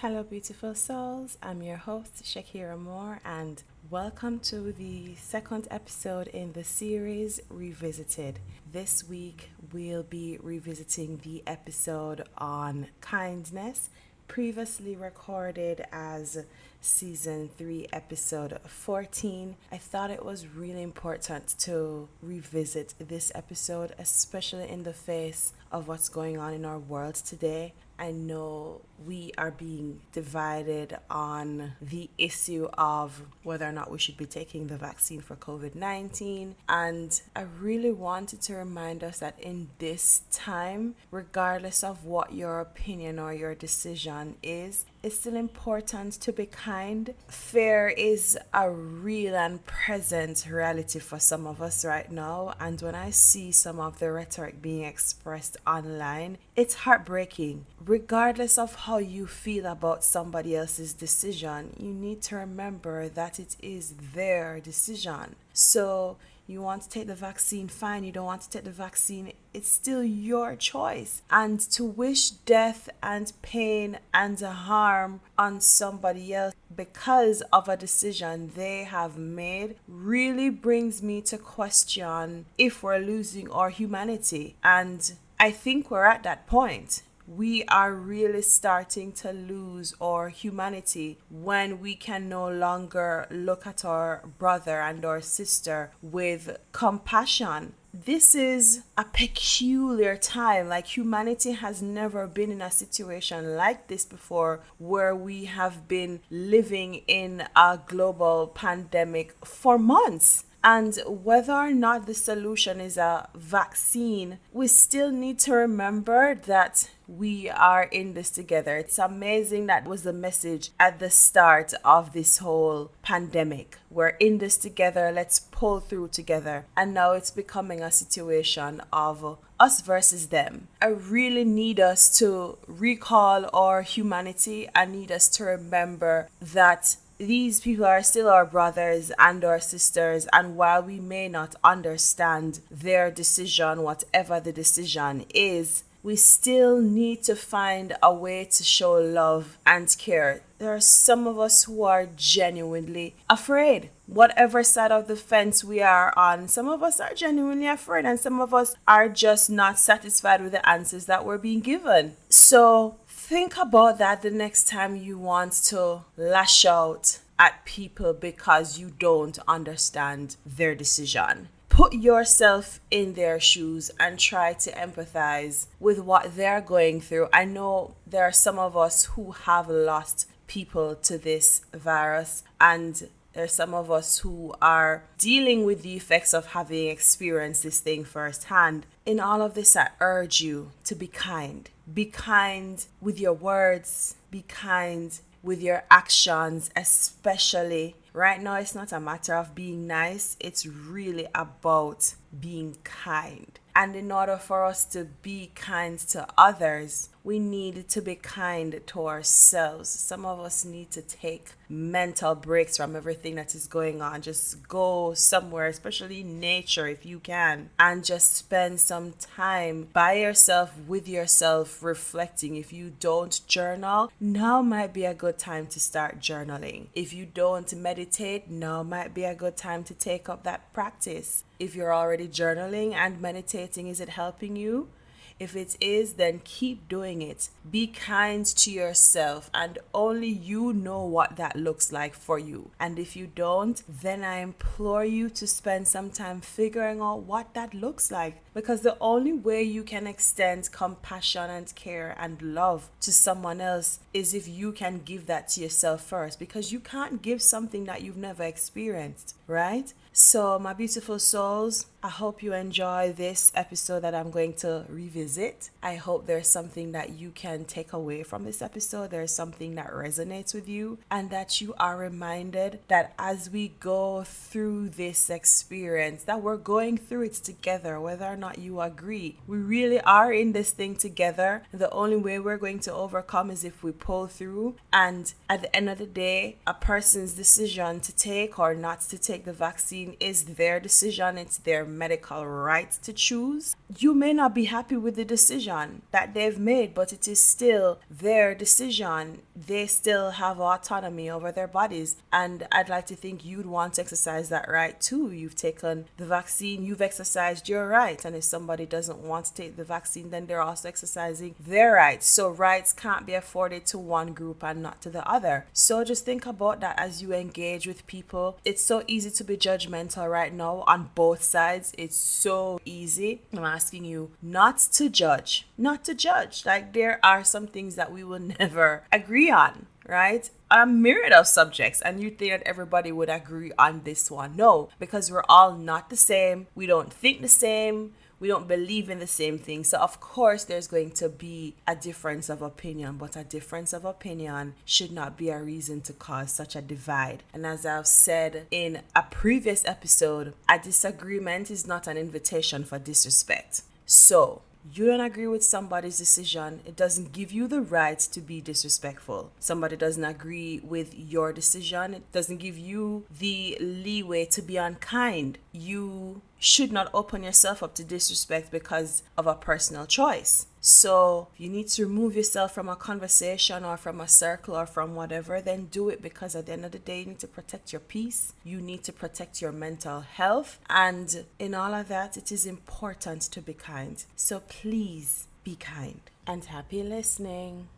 Hello, beautiful souls. I'm your host, Shakira Moore, and welcome to the second episode in the series Revisited. This week, we'll be revisiting the episode on kindness, previously recorded as season 3, episode 14. I thought it was really important to revisit this episode, especially in the face of what's going on in our world today. I know we are being divided on the issue of whether or not we should be taking the vaccine for COVID-19. And I really wanted to remind us that in this time, regardless of what your opinion or your decision is, it's still important to be kind. Fear is a real and present reality for some of us right now. And when I see some of the rhetoric being expressed online, it's heartbreaking. Regardless of how you feel about somebody else's decision, you need to remember that it is their decision. So you want to take the vaccine, fine. You don't want to take the vaccine, it's still your choice. And to wish death and pain and harm on somebody else because of a decision they have made really brings me to question if we're losing our humanity. And I think we're at that point. We are really starting to lose our humanity when we can no longer look at our brother and our sister with compassion. This is a peculiar time. Like, humanity has never been in a situation like this before, where we have been living in a global pandemic for months. And whether or not the solution is a vaccine, we still need to remember that we are in this together. It's amazing that was the message at the start of this whole pandemic. We're in this together, let's pull through together. And now it's becoming a situation of us versus them. I really need us to recall our humanity. I need us to remember that these people are still our brothers and our sisters, and while we may not understand their decision, whatever the decision is, we still need to find a way to show love and care. There are some of us who are genuinely afraid. Whatever side of the fence we are on, some of us are genuinely afraid, and some of us are just not satisfied with the answers that we're being given. So think about that the next time you want to lash out at people because you don't understand their decision. Put yourself in their shoes and try to empathize with what they're going through. I know there are some of us who have lost people to this virus, and there's some of us who are dealing with the effects of having experienced this thing firsthand. In all of this, I urge you to be kind. Be kind with your words. Be kind with your actions, especially. Right now, it's not a matter of being nice. It's really about being kind. And in order for us to be kind to others, we need to be kind to ourselves. Some of us need to take mental breaks from everything that is going on. Just go somewhere, especially nature if you can, and just spend some time by yourself, with yourself, reflecting. If you don't journal, now might be a good time to start journaling. If you don't meditate, now might be a good time to take up that practice. If you're already journaling and meditating, is it helping you? If it is, then keep doing it. Be kind to yourself, and only you know what that looks like for you. And if you don't, then I implore you to spend some time figuring out what that looks like. Because the only way you can extend compassion and care and love to someone else is if you can give that to yourself first. Because you can't give something that you've never experienced, right? So, my beautiful souls, I hope you enjoy this episode that I'm going to revisit. I hope there's something that you can take away from this episode. There's something that resonates with you, and that you are reminded that as we go through this experience, that we're going through it together, whether or not you agree. We really are in this thing together. The only way we're going to overcome is if we pull through. And at the end of the day, a person's decision to take or not to take the vaccine vaccine is their decision. It's their medical right to choose. You may not be happy with the decision that they've made, but it is still their decision. They still have autonomy over their bodies. And I'd like to think you'd want to exercise that right too. You've taken the vaccine, you've exercised your right. And if somebody doesn't want to take the vaccine, then they're also exercising their rights. So rights can't be afforded to one group and not to the other. So just think about that as you engage with people. It's so easy to be judgmental right now on both sides. It's so easy. I'm asking you not to judge. Not to judge. Like, there are some things that we will never agree on, right? A myriad of subjects, and you think that everybody would agree on this one. No, because we're all not the same. We don't think the same. We don't believe in the same thing. So of course there's going to be a difference of opinion, but a difference of opinion should not be a reason to cause such a divide. And as I've said in a previous episode, a disagreement is not an invitation for disrespect. So you don't agree with somebody's decision, it doesn't give you the right to be disrespectful. Somebody doesn't agree with your decision, it doesn't give you the leeway to be unkind. You should not open yourself up to disrespect because of a personal choice. So if you need to remove yourself from a conversation or from a circle or from whatever, then do it, because at the end of the day, you need to protect your peace. You need to protect your mental health. And in all of that, it is important to be kind. So please be kind, and happy listening.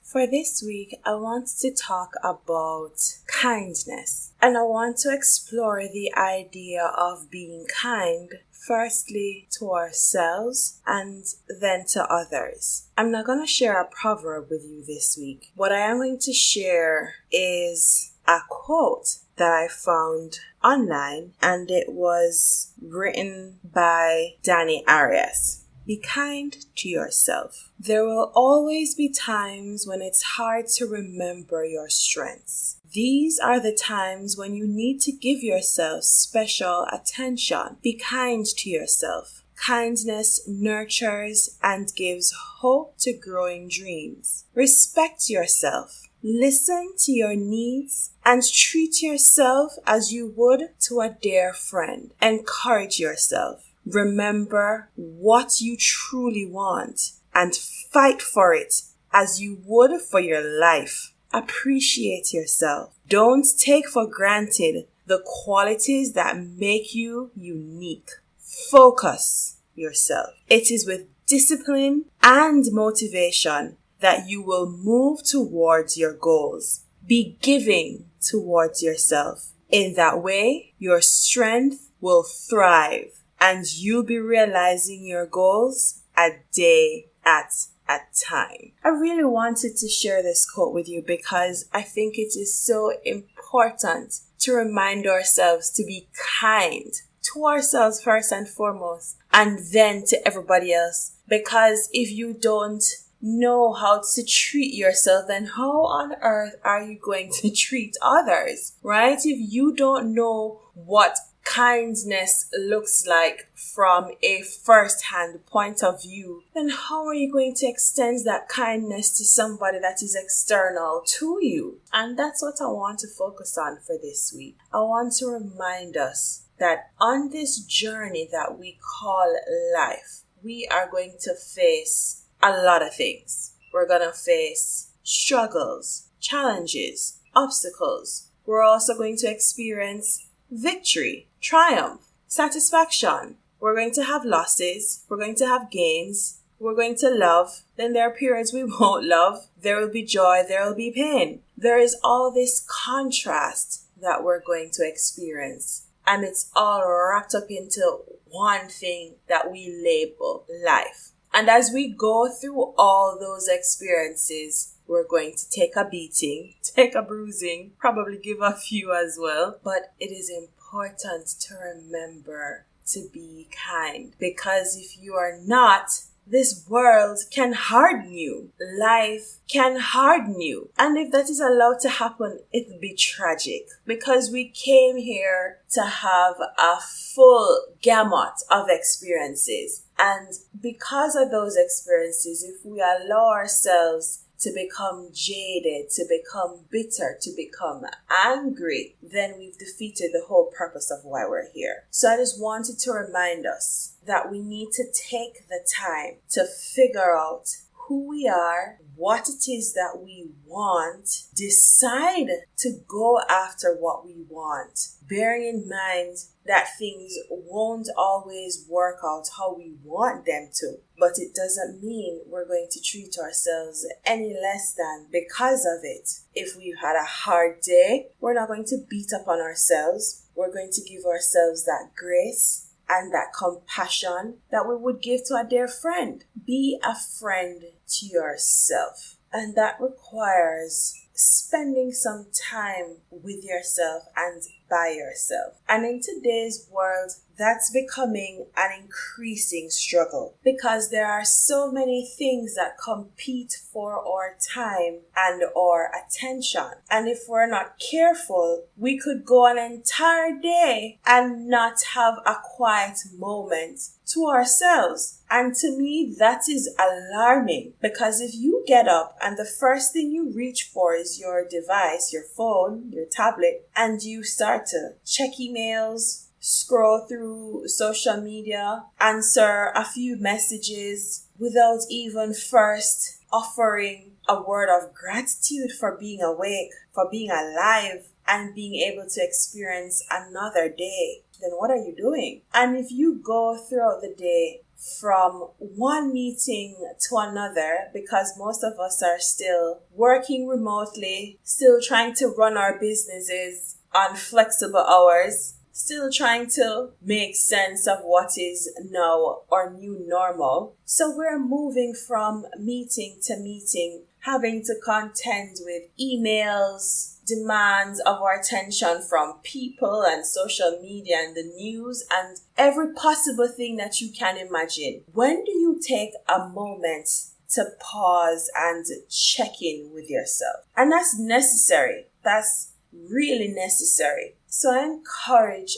For this week, I want to talk about kindness, and I want to explore the idea of being kind, firstly to ourselves and then to others. I'm not going to share a proverb with you this week. What I am going to share is a quote that I found online, and it was written by Danny Arias. Be kind to yourself. There will always be times when it's hard to remember your strengths. These are the times when you need to give yourself special attention. Be kind to yourself. Kindness nurtures and gives hope to growing dreams. Respect yourself. Listen to your needs and treat yourself as you would to a dear friend. Encourage yourself. Remember what you truly want and fight for it as you would for your life. Appreciate yourself. Don't take for granted the qualities that make you unique. Focus yourself. It is with discipline and motivation that you will move towards your goals. Be giving towards yourself. In that way, your strength will thrive, and you'll be realizing your goals a day at a time. I really wanted to share this quote with you because I think it is so important to remind ourselves to be kind to ourselves first and foremost, and then to everybody else. Because if you don't know how to treat yourself, then how on earth are you going to treat others, right? If you don't know what kindness looks like from a first-hand point of view, then how are you going to extend that kindness to somebody that is external to you? And that's what I want to focus on for this week. I want to remind us that on this journey that we call life, we are going to face a lot of things. We're going to face struggles, challenges, obstacles. We're also going to experience victory, triumph, satisfaction. We're going to have losses. We're going to have gains. We're going to love. Then there are periods we won't love. There will be joy. There will be pain. There is all this contrast that we're going to experience. And it's all wrapped up into one thing that we label life. And as we go through all those experiences, we're going to take a beating, take a bruising, probably give a few as well. But it is important to remember to be kind, because if you are not, This world can harden you. Life can harden you. And if that is allowed to happen, it would be tragic. Because we came here to have a full gamut of experiences. And because of those experiences, if we allow ourselves to become jaded, to become bitter, to become angry, then we've defeated the whole purpose of why we're here. So I just wanted to remind us that we need to take the time to figure out who we are, what it is that we want, decide to go after what we want, bearing in mind that things won't always work out how we want them to. But it doesn't mean we're going to treat ourselves any less than because of it. If we've had a hard day, we're not going to beat up on ourselves. We're going to give ourselves that grace and that compassion that we would give to a dear friend. Be a friend to yourself. And that requires spending some time with yourself and by yourself. And in today's world, that's becoming an increasing struggle because there are so many things that compete for our time and our attention. And if we're not careful, we could go an entire day and not have a quiet moment to ourselves. And to me, that is alarming because if you get up and the first thing you reach for is your device, your phone, your tablet, and you start to check emails, scroll through social media, answer a few messages without even first offering a word of gratitude for being awake, for being alive, and being able to experience another day, then what are you doing? And if you go throughout the day from one meeting to another, because most of us are still working remotely, still trying to run our businesses on flexible hours, still trying to make sense of what is now our new normal. So we're moving from meeting to meeting, having to contend with emails, demands of our attention from people and social media and the news and every possible thing that you can imagine. When do you take a moment to pause and check in with yourself? And that's necessary. That's really necessary. So I encourage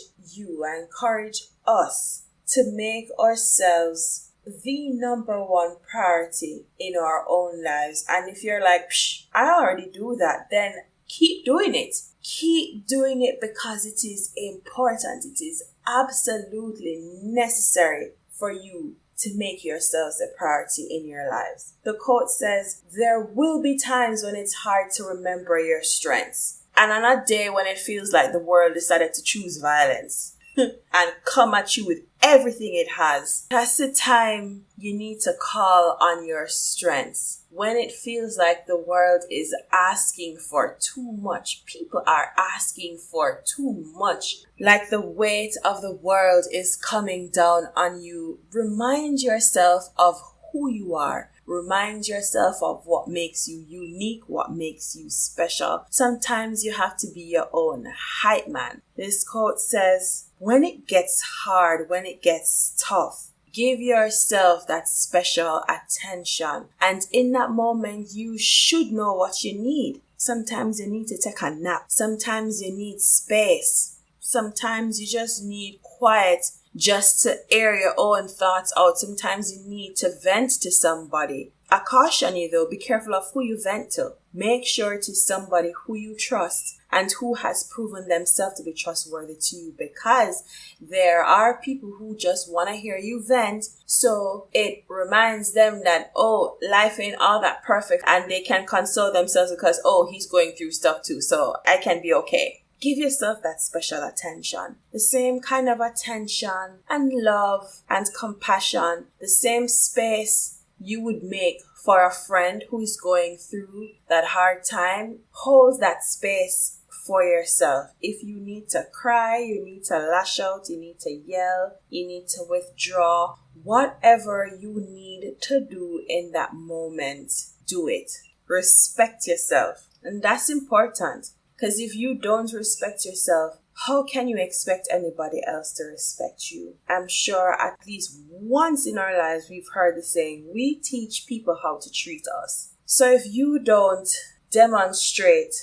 us to make ourselves the number one priority in our own lives. And if you're like, I already do that, then keep doing it. Keep doing it because it is important. It is absolutely necessary for you to make yourselves a priority in your lives. The quote says, there will be times when it's hard to remember your strengths. And on a day when it feels like the world decided to choose violence and come at you with everything it has, that's the time you need to call on your strengths. When it feels like the world is asking for too much, people are asking for too much, like the weight of the world is coming down on you, remind yourself of who you are. Remind yourself of what makes you unique, what makes you special. Sometimes you have to be your own hype man. This quote says, when it gets hard, when it gets tough, give yourself that special attention. And in that moment, you should know what you need. Sometimes you need to take a nap. Sometimes you need space. Sometimes you just need quiet just to air your own thoughts out. Sometimes you need to vent to somebody. I caution you though, be careful of who you vent to. Make sure it is somebody who you trust and who has proven themselves to be trustworthy to you, because there are people who just want to hear you vent, so it reminds them that, oh, life ain't all that perfect, and they can console themselves because, oh, he's going through stuff too, so I can be okay. Give yourself that special attention, the same kind of attention and love and compassion, the same space you would make for a friend who is going through that hard time. Hold that space for yourself. If you need to cry, you need to lash out, you need to yell, you need to withdraw, whatever you need to do in that moment, do it. Respect yourself. And that's important. Because if you don't respect yourself, how can you expect anybody else to respect you? I'm sure at least once in our lives we've heard the saying, we teach people how to treat us. So if you don't demonstrate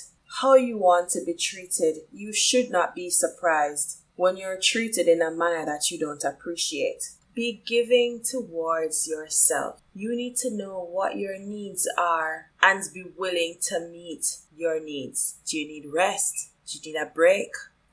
how you want to be treated, you should not be surprised when you're treated in a manner that you don't appreciate. Be giving towards yourself. You need to know what your needs are and be willing to meet your needs. Do you need rest? Do you need a break?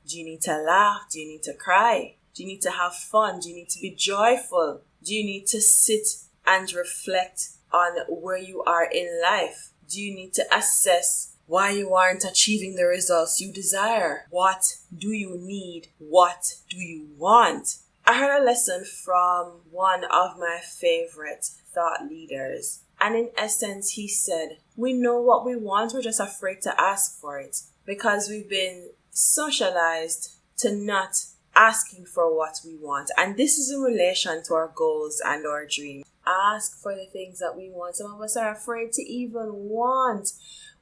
Do you need to laugh? Do you need to cry? Do you need to have fun? Do you need to be joyful? Do you need to sit and reflect on where you are in life? Do you need to assess why you aren't achieving the results you desire? What do you need? What do you want? I heard a lesson from one of my favorite thought leaders. And in essence, he said, we know what we want, we're just afraid to ask for it. Because we've been socialized to not asking for what we want. And this is in relation to our goals and our dreams. Ask for the things that we want. Some of us are afraid to even want.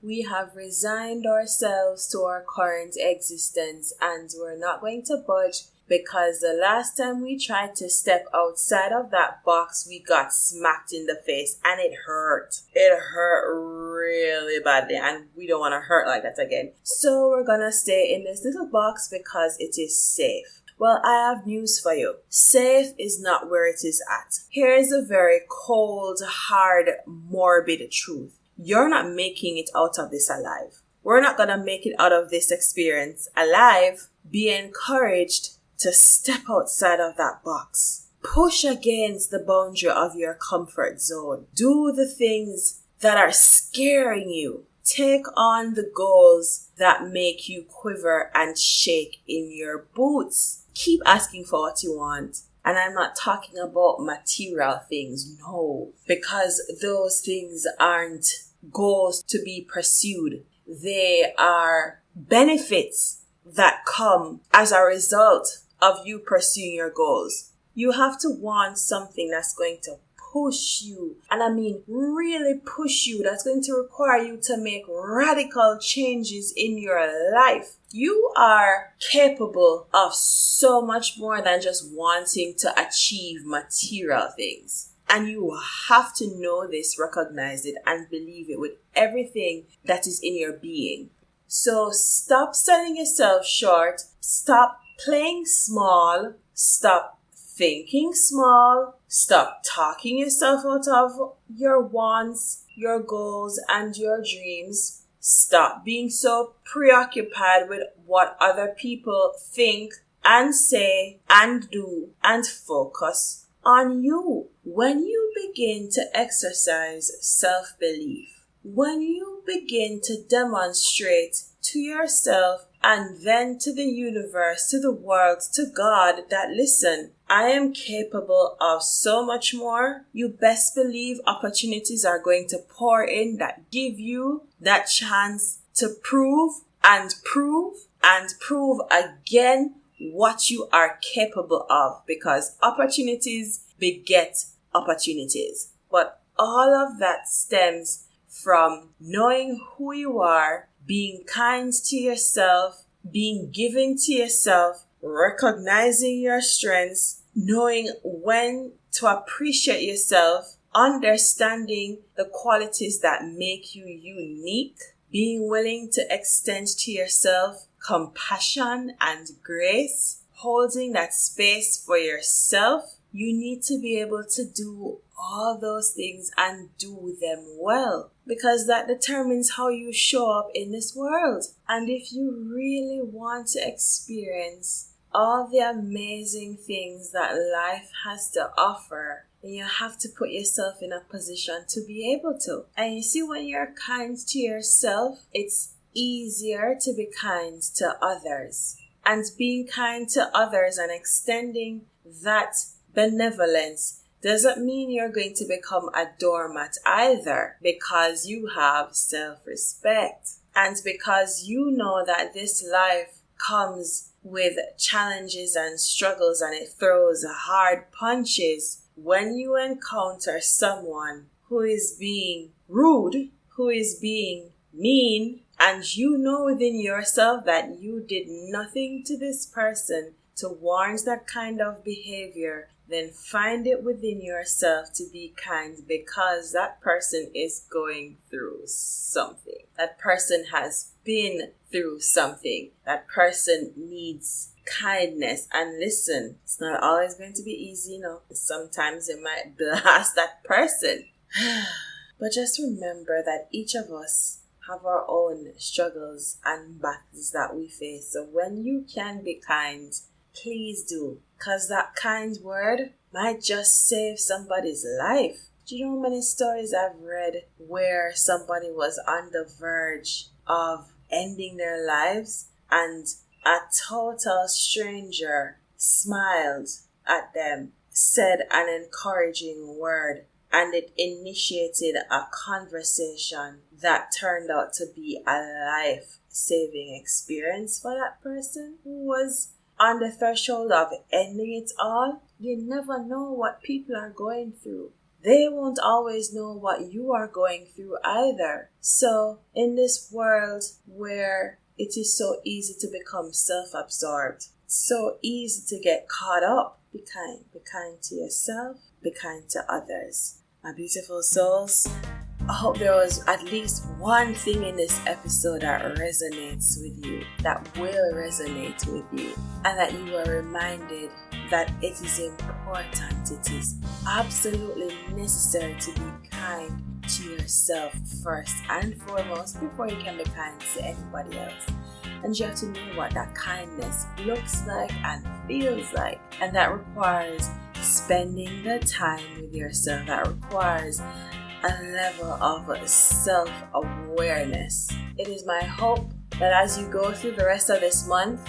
We have resigned ourselves to our current existence and we're not going to budge, because the last time we tried to step outside of that box, we got smacked in the face and it hurt. It hurt really badly and we don't want to hurt like that again. So we're going to stay in this little box because it is safe. Well, I have news for you. Safe is not where it is at. Here is a very cold, hard, morbid truth. You're not making it out of this alive. We're not going to make it out of this experience alive. Be encouraged to step outside of that box. Push against the boundary of your comfort zone. Do the things that are scaring you. Take on the goals that make you quiver and shake in your boots. Keep asking for what you want. And I'm not talking about material things, no. Because those things aren't goals to be pursued. They are benefits that come as a result of you pursuing your goals. You have to want something that's going to push you, and I mean really push you, that's going to require you to make radical changes in your life. You are capable of so much more than just wanting to achieve material things. And you have to know this, recognize it, and believe it with everything that is in your being. So stop selling yourself short. Stop playing small. Stop thinking small. Stop talking yourself out of your wants, your goals, and your dreams. Stop being so preoccupied with what other people think and say and do, and focus on you. When you begin to exercise self-belief, when you begin to demonstrate to yourself and then to the universe, to the world, to God, that listen, I am capable of so much more, you best believe opportunities are going to pour in that give you that chance to prove and prove and prove again what you are capable of, because opportunities beget opportunities. But all of that stems from knowing who you are, being kind to yourself, being giving to yourself, recognizing your strengths, knowing when to appreciate yourself, understanding the qualities that make you unique, being willing to extend to yourself compassion and grace, holding that space for yourself. You need to be able to do all those things and do them well, because that determines how you show up in this world. And if you really want to experience all the amazing things that life has to offer, then you have to put yourself in a position to be able to. And you see, when you're kind to yourself, it's easier to be kind to others. And being kind to others and extending that benevolence doesn't mean you're going to become a doormat either, because you have self-respect and because you know that this life comes with challenges and struggles and it throws hard punches. When you encounter someone who is being rude, who is being mean, and you know within yourself that you did nothing to this person to warrant that kind of behavior, then find it within yourself to be kind, because that person is going through something. That person has been through something. That person needs kindness. And listen, it's not always going to be easy, Sometimes you might blast that person. But just remember that each of us have our own struggles and battles that we face. So when you can be kind, please do. Because that kind word might just save somebody's life. Do you know how many stories I've read where somebody was on the verge of ending their lives and a total stranger smiled at them, said an encouraging word, and it initiated a conversation that turned out to be a life-saving experience for that person who was on the threshold of ending it all. You never know what people are going through. They won't always know what you are going through either. So in this world where it is so easy to become self-absorbed, so easy to get caught up, be kind. Be kind to yourself, be kind to others. My beautiful souls, I hope there was at least one thing in this episode that resonates with you, that will resonate with you, and that you are reminded that it is important, it is absolutely necessary to be kind to yourself first and foremost before you can be kind to anybody else. And you have to know what that kindness looks like and feels like, and that requires spending the time with yourself. That requires a level of self-awareness. It is my hope that as you go through the rest of this month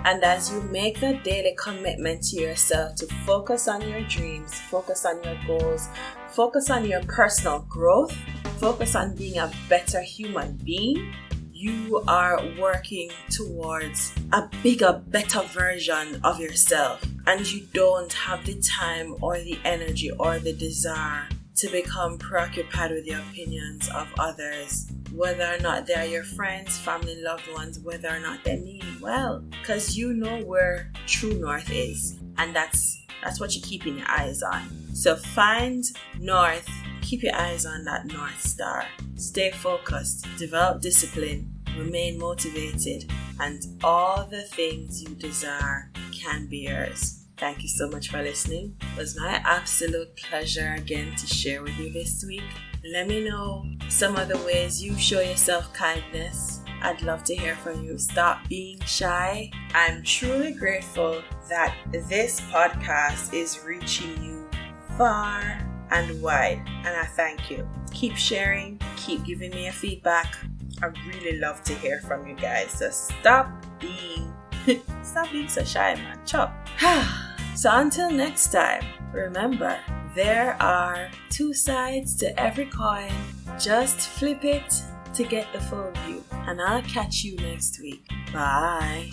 and as you make the daily commitment to yourself to focus on your dreams, focus on your goals, focus on your personal growth, focus on being a better human being, you are working towards a bigger, better version of yourself. And you don't have the time or the energy or the desire to become preoccupied with the opinions of others, whether or not they are your friends, family, loved ones, whether or not they mean well, because you know where true north is, and that's what you're keeping your eyes on. So find north, keep your eyes on that North Star, stay focused, develop discipline, remain motivated, and all the things you desire can be yours. Thank you so much for listening. It was my absolute pleasure again to share with you this week. Let me know some of the ways you show yourself kindness. I'd love to hear from you. Stop being shy. I'm truly grateful that this podcast is reaching you far and wide, and I thank you. Keep sharing, keep giving me a feedback. I really love to hear from you guys. So stop being so shy, man. Chop. So until next time, remember, there are two sides to every coin. Just flip it to get the full view. And I'll catch you next week. Bye.